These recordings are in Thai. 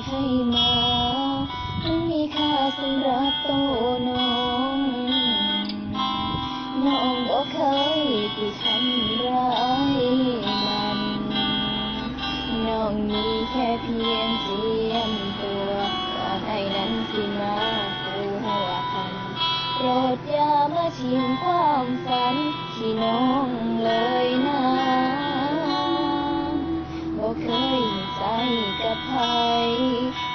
ให้มามันมีค่าสำหรับตัวน้องน้องบ่เคยที่ทำร้ายมันน้องมีแค่เพียงเจียมตัวก่อนไอ้นั้นสิมาหัวพันโปรดอย่ามาชิงความฝันที่น้องเลยนะบ่เคยใจกับใคร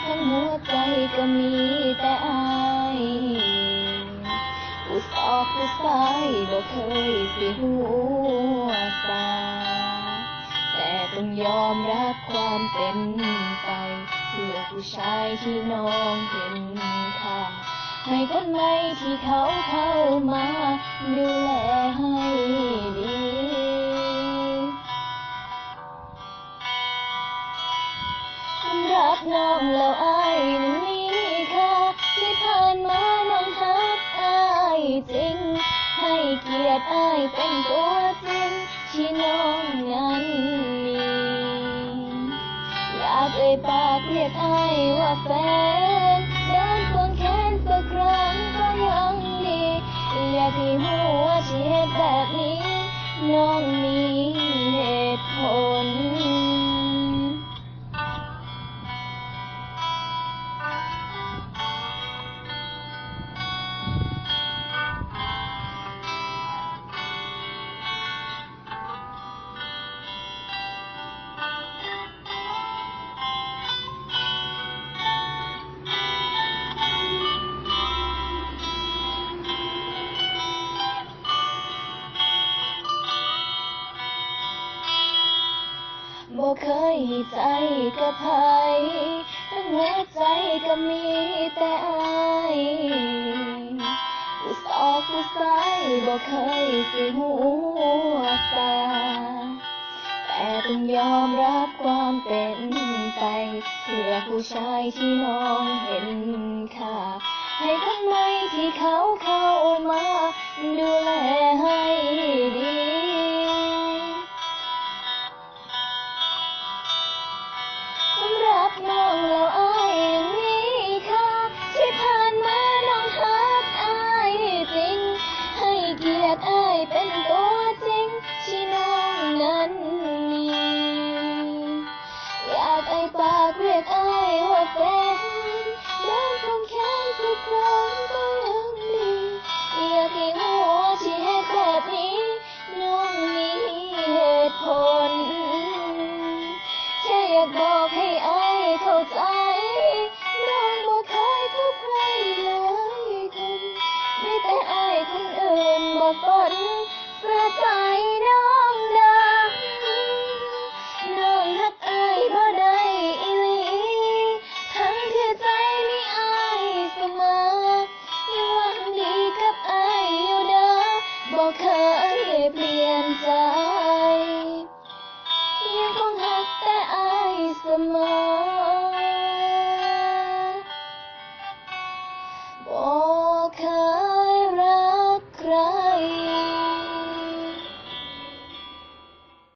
ทั้งหัวใจก็มีแต่อายผู้สอบผู้สายบ่เคยสิหัวซาแต่ต้องยอมรับความเป็นไปเพื่อผู้ชายที่น้องเห็นค่าให้คนใหม่ที่เขาเข้ามาดูแลให้ดีสำหรับน้องแล้วอายนั้นมีค่าที่ผ่านมาน้องฮักอายจริงให้เกียรติอายเป็นตัวจริงที่น้องนั้นมีอยากเอ่ยปากเรียกอายว่าแฟนเดินควงแขนสักครั้งก็ยังดีอยากให้รู้ว่าที่เหตุแบบนี้น้องมีเหตุผลบ่เคยใจกับใครทั้งหัวใจก็มีแต่อายผู้สอบผู้สายบ่เคยสิหัวซาแต่ต้องยอมรับความเป็นไปเพื่อผู้ชายที่น้องเห็นค่าให้คนใหม่ที่เขาเข้ามาดูแลให้ดีสำหรับน้องแล้วอายยังมีค่าที่ผ่านมาน้องฮักอายจริงให้เกียรติอายเป็นตัวจริงที่น้องนั้นมีอยากเอ่ยปากเรียกอายว่าแฟนเดินควงแขนทุกครั้ง